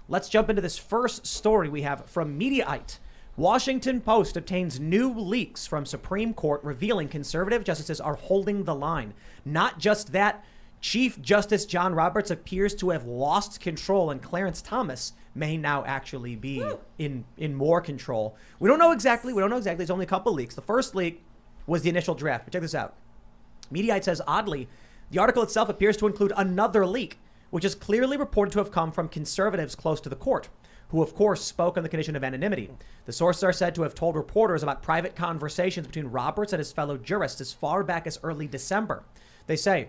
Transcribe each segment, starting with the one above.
Let's jump into this first story we have from Mediaite. Washington Post obtains new leaks from Supreme Court revealing conservative justices are holding the line. Not just that, Chief Justice John Roberts appears to have lost control, and Clarence Thomas may now actually be in more control. We don't know exactly. There's only a couple leaks. The first leak was the initial draft. But check this out. Mediaite says, oddly, the article itself appears to include another leak, which is clearly reported to have come from conservatives close to the court, who, of course, spoke on the condition of anonymity. The sources are said to have told reporters about private conversations between Roberts and his fellow jurists as far back as early December. They say,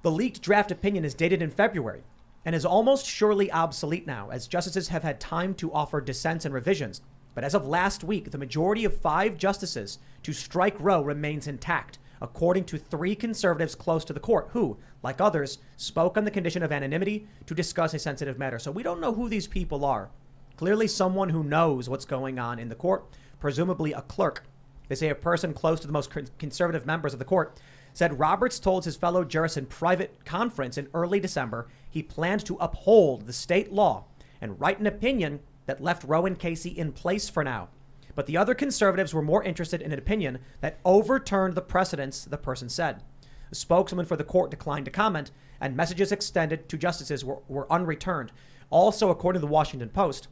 the leaked draft opinion is dated in February and is almost surely obsolete now, as justices have had time to offer dissents and revisions. But as of last week, the majority of 5 justices to strike Roe remains intact, according to 3 conservatives close to the court who, like others, spoke on the condition of anonymity to discuss a sensitive matter. So we don't know who these people are. Clearly someone who knows what's going on in the court, presumably a clerk. They say a person close to the most conservative members of the court said Roberts told his fellow jurists in private conference in early December he planned to uphold the state law and write an opinion that left Roe and Casey in place for now. But the other conservatives were more interested in an opinion that overturned the precedents, the person said. A spokesman for the court declined to comment, and messages extended to justices were unreturned. Also, according to the Washington Post,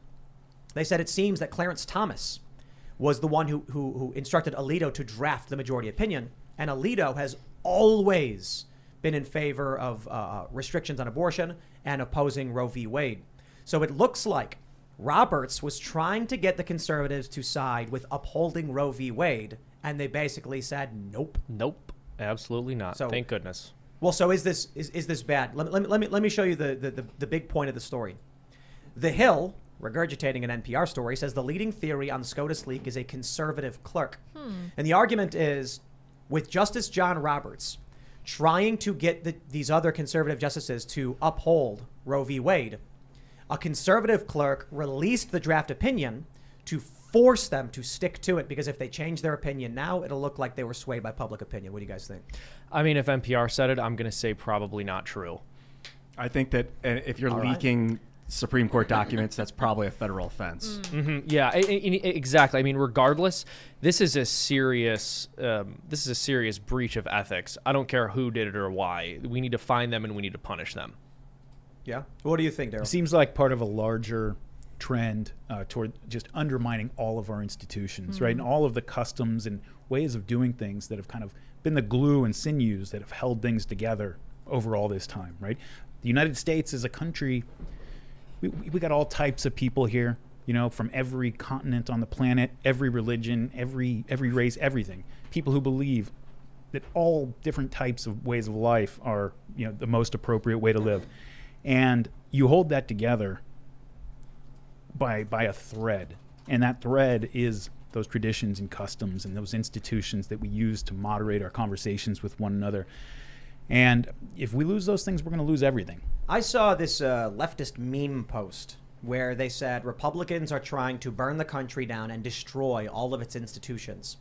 they said it seems that Clarence Thomas was the one who instructed Alito to draft the majority opinion, and Alito has always been in favor of restrictions on abortion and opposing Roe v. Wade. So it looks like Roberts was trying to get the conservatives to side with upholding Roe v. Wade, and they basically said nope. Nope, absolutely not. So, thank goodness. Well, so is this bad? Let me show you the big point of the story. The Hill, regurgitating an NPR story, says the leading theory on the SCOTUS leak is a conservative clerk. And the argument is, with Justice John Roberts trying to get these other conservative justices to uphold Roe v. Wade, a conservative clerk released the draft opinion to force them to stick to it, because if they change their opinion now, it'll look like they were swayed by public opinion. What do you guys think? I mean, if NPR said it, I'm going to say probably not true. I think that if you're leaking Supreme Court documents, that's probably a federal offense. Mm-hmm. Yeah, exactly. I mean, regardless, this is a serious breach of ethics. I don't care who did it or why. We need to find them and we need to punish them. Yeah. What do you think, Daryl? It seems like part of a larger trend toward just undermining all of our institutions, right? And all of the customs and ways of doing things that have kind of been the glue and sinews that have held things together over all this time, right? The United States is a country. We got all types of people here, you know, from every continent on the planet, every religion, every race, everything. People who believe that all different types of ways of life are, you know, the most appropriate way to live. And you hold that together by a thread. And that thread is those traditions and customs and those institutions that we use to moderate our conversations with one another. And if we lose those things, we're going to lose everything. I saw this leftist meme post where they said Republicans are trying to burn the country down and destroy all of its institutions.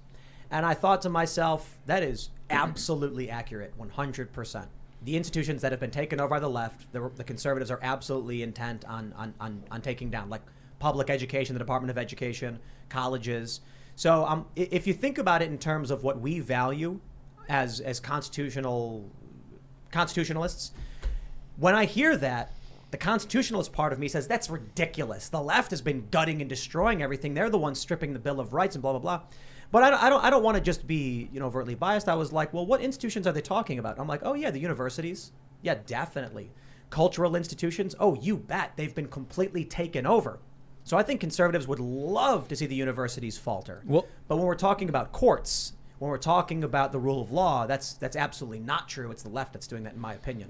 And I thought to myself, that is absolutely accurate, 100%. The institutions that have been taken over by the left, the conservatives are absolutely intent on taking down, like public education, the Department of Education, colleges. So if you think about it in terms of what we value as constitutionalists, when I hear that, the constitutionalist part of me says that's ridiculous. The left has been gutting and destroying everything. They're the ones stripping the Bill of Rights and blah, blah, blah. But I don't want to just be, you know, overtly biased. I was like, well, what institutions are they talking about? I'm like, oh, yeah, the universities. Yeah, definitely. Cultural institutions. Oh, you bet. They've been completely taken over. So I think conservatives would love to see the universities falter. Well, but when we're talking about courts, when we're talking about the rule of law, that's absolutely not true. It's the left that's doing that, in my opinion.